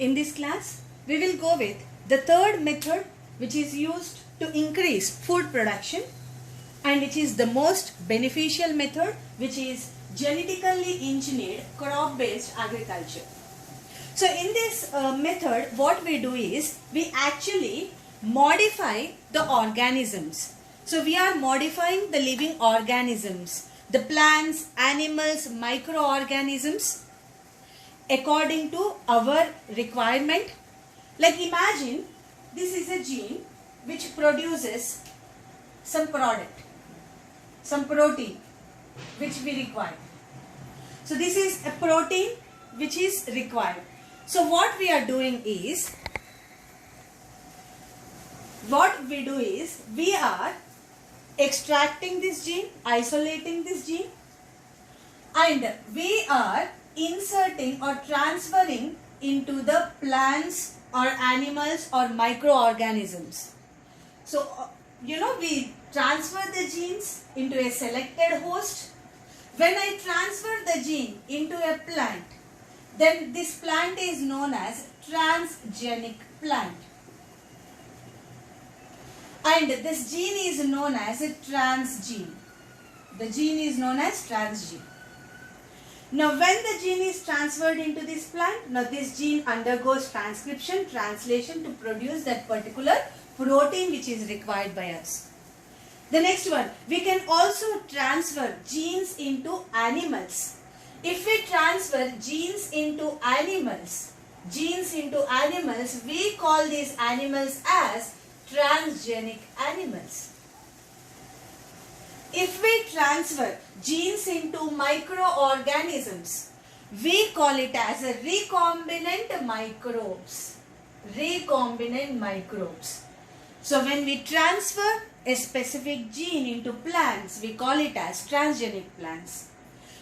In this class, we will go with the third method which is used to increase food production and which is the most beneficial method, which is genetically engineered crop-based agriculture. So in this method, what we do is we actually modify the organisms. So we are modifying the living organisms, the plants, animals, microorganisms according to our requirement. Like imagine this is a gene which produces some product, some protein which we require. So this is a protein which is required. So what we are doing is, we are extracting this gene, isolating this gene, and we are inserting or transferring into the plants or animals or microorganisms. So we transfer the genes into a selected host. When I transfer the gene into a plant, then this plant is known as transgenic plant. And this gene is known as a transgene. The gene is known as transgene. Now when the gene is transferred into this plant, now this gene undergoes transcription, translation to produce that particular protein which is required by us. The next one, we can also transfer genes into animals. If we transfer genes into animals, we call these animals as transgenic animals. If we transfer genes into microorganisms, we call it as a recombinant microbes. Recombinant microbes. So when we transfer a specific gene into plants, we call it as transgenic plants.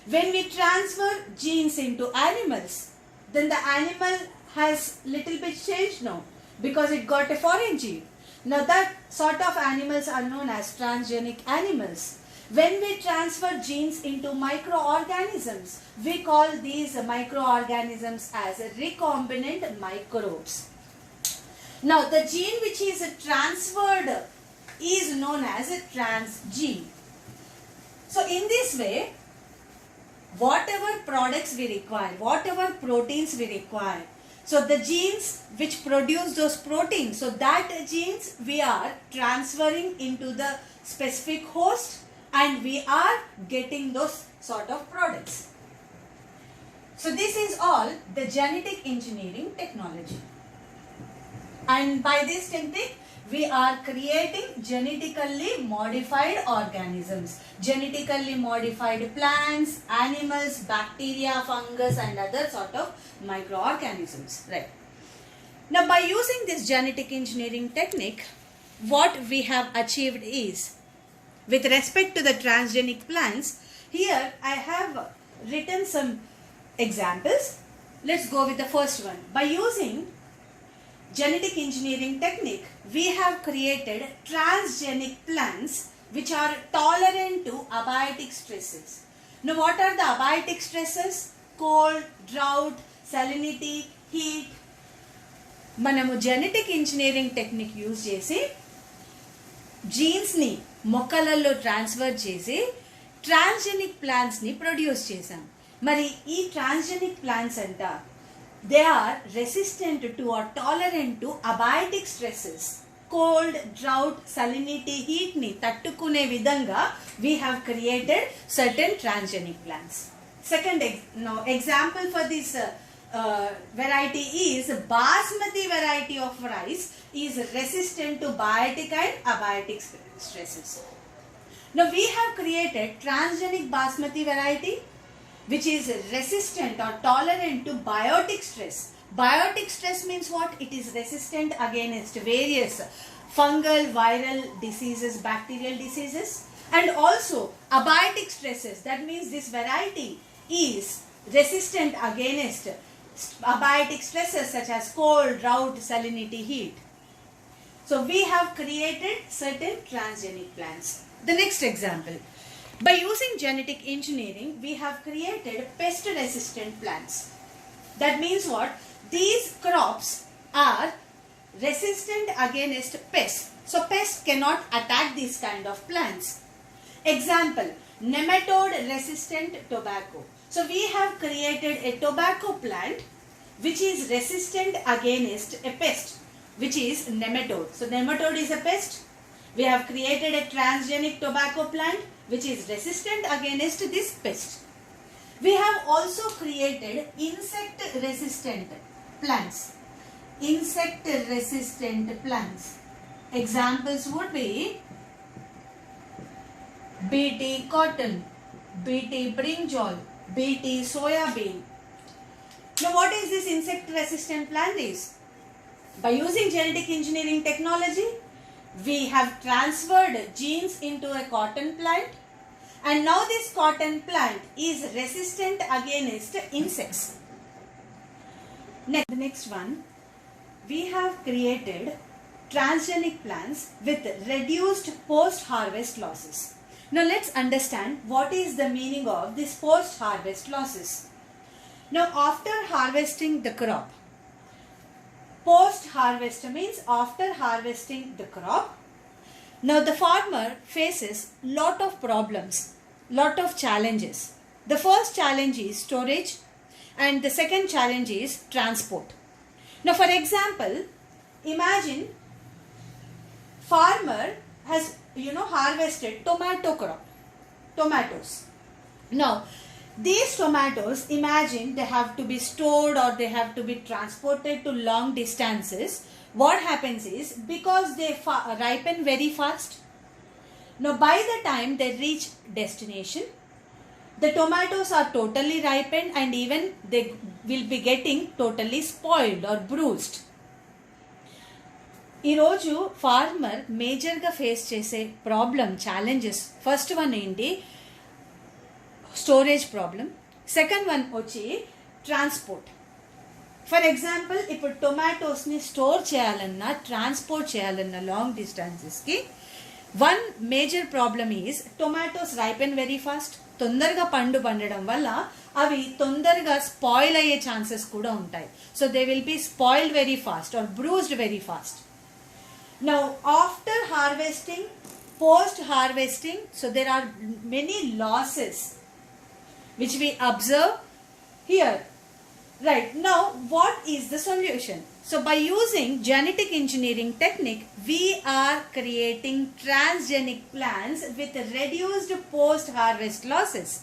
When we transfer genes into animals, then the animal has little bit changed now because it got a foreign gene. Now that sort of animals are known as transgenic animals. When we transfer genes into microorganisms, we call these microorganisms as recombinant microbes. Now the gene which is transferred is known as a transgene. So in this way, whatever products we require, whatever proteins we require, so the genes which produce those proteins, so that genes we are transferring into the specific host and we are getting those sort of products. So this is all the genetic engineering technology. And by this technique, we are creating genetically modified organisms, genetically modified plants, animals, bacteria, fungus and other sort of microorganisms. Right. Now by using this genetic engineering technique, what we have achieved is, with respect to the transgenic plants, here I have written some examples. Let's go with the first one. By using genetic engineering technique, we have created transgenic plants which are tolerant to abiotic stresses. Now what are the abiotic stresses? Cold, drought, salinity, heat. Manamu genetic engineering technique use chesi genes ni మొక్కలలో transfer చేసి transgenic plants ని produce చేసాం. మరి ఈ transgenic plants అంట, they are resistant to or tolerant to abiotic stresses. Cold, drought, salinity, heat ni tattukune vidhanga we have created certain transgenic plants. Second example for this variety is basmati variety of rice is resistant to biotic and abiotic stresses. Now we have created transgenic basmati variety which is resistant or tolerant to biotic stress. Biotic stress means what? It is resistant against various fungal, viral diseases, bacterial diseases, and also abiotic stresses. That means this variety is resistant against abiotic stresses such as cold, drought, salinity, heat. So we have created certain transgenic plants. The next example. By using genetic engineering, we have created pest resistant plants. That means what? these crops are resistant against pests. So pests cannot attack these kind of plants. Example, nematode resistant tobacco. So we have created a tobacco plant which is resistant against a pest, which is nematode. So nematode is a pest. We have created a transgenic tobacco plant which is resistant against this pest. We have also created insect resistant plants. Insect resistant plants. Examples would be BT cotton, BT brinjal, BT soya bean. Now what is this insect resistant plant is? By using genetic engineering technology, we have transferred genes into a cotton plant, and now this cotton plant is resistant against insects. Next, the next one, we have created transgenic plants with reduced post-harvest losses. Now let's understand what is the meaning of this post-harvest losses. Now after harvesting the crop, post-harvest means after harvesting the crop, now the farmer faces lot of problems, lot of challenges. The first challenge is storage and the second challenge is transport. Now for example, imagine farmer has harvested tomato crop, tomatoes. Now these tomatoes, imagine they have to be stored or they have to be transported to long distances. What happens is, because they ripen very fast, now by the time they reach destination, the tomatoes are totally ripened and even they will be getting totally spoiled or bruised. ఈ రోజు farmer మేజర్గా face చేసే problem challenges, first one ఏంటి, storage problem. Second one వచ్చి transport. For example ఇప్పుడు టొమాటోస్ని store చేయాలన్నా transport చేయాలన్నా లాంగ్ డిస్టెన్సెస్కి one major problem is tomatoes ripen very fast. తొందరగా పండడం వల్ల అవి తొందరగా స్పాయిల్ అయ్యే ఛాన్సెస్ కూడా ఉంటాయి. So they will be spoiled very fast are bruised very fast. Now after harvesting, post harvesting, so there are many losses which we observe here. Right, now what is the solution? So by using genetic engineering technique, we are creating transgenic plants with reduced post harvest losses.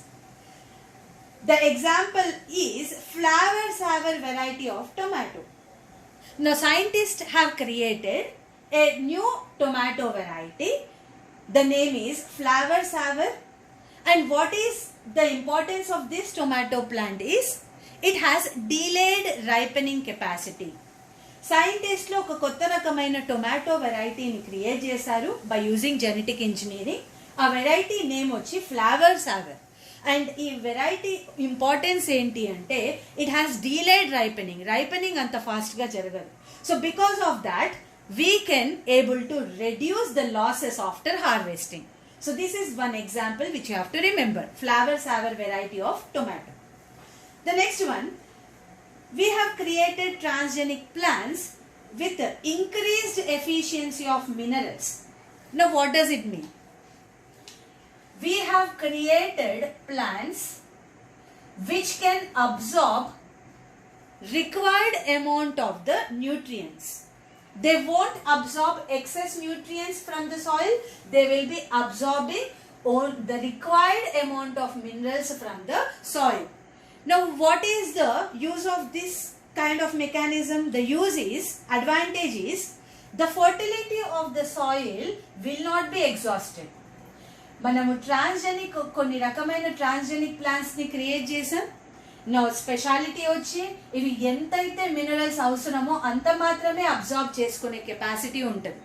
The example is flower saver variety of tomato. Now scientists have created a new tomato variety. The name is flower saver. And what is the importance of this tomato plant is, it has delayed ripening capacity. Scientists లో ఒక కొత్త రకమైన tomato వెరైటీని create చేశారు by using genetic engineering. ఆ variety name వచ్చి flower సావర్. And ఈ variety importance ఏంటి అంటే, ఇట్ హ్యాస్ డీలేడ్ రైపెనింగ్ అంత ఫాస్ట్గా జరగదు. So because of that we can able to reduce the losses after harvesting. So this is one example which you have to remember, flower saver variety of tomato. The next one, we have created transgenic plants with increased efficiency of minerals. Now what does it mean? We have created plants which can absorb required amount of the nutrients. They won't absorb excess nutrients from the soil. They will be absorbing all the required amount of minerals from the soil. Now what is the use of this kind of mechanism? The use is, advantage is, the fertility of the soil will not be exhausted. మనము transgenic కొన్ని రకమైన transgenic plants ని create చేసాం. No speciality వచ్చి ఇవి ఎంతైతే minerals అవసరమో అంత మాత్రమే అబ్జార్బ్ చేసుకునే కెపాసిటీ ఉంటుంది.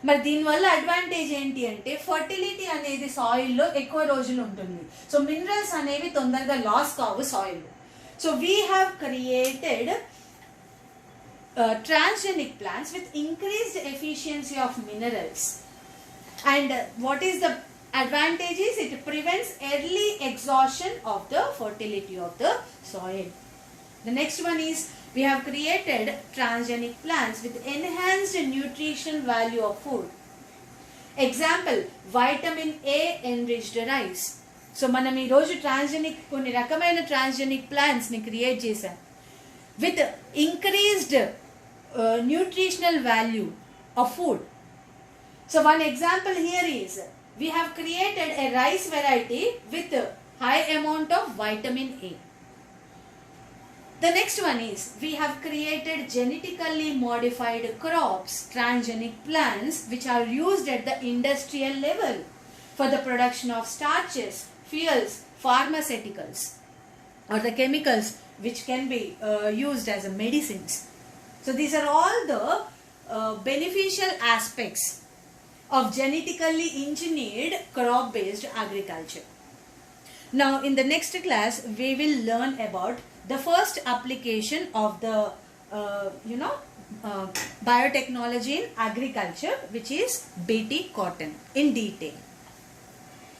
మరి దీనివల్ల అడ్వాంటేజ్ ఏంటి అంటే, ఫర్టిలిటీ అనేది సాయిల్లో ఎక్కువ రోజులు ఉంటుంది. సో మినరల్స్ అనేవి తొందరగా లాస్ కావు సాయిల్లో. So we have created transgenic plants with increased efficiency of minerals. And what is the advantage is, it prevents early exhaustion of the fertility of the soil. The next one is, We have created transgenic plants with enhanced nutritional value of food. Example, vitamin A enriched rice. So మనం ఈ రోజు transgenic కొన్ని రకమైన transgenic plants ని create చేసాం with increased nutritional value of food. So one example here is we have created a rice variety with high amount of vitamin A. The next one is we have created genetically modified crops, transgenic plants which are used at the industrial level for the production of starches, fuels, pharmaceuticals or the chemicals which can be used as a medicines. So these are all the beneficial aspects of genetically engineered crop based agriculture. Now in the next class we will learn about the first application of the biotechnology in agriculture, which is Bt cotton, in detail.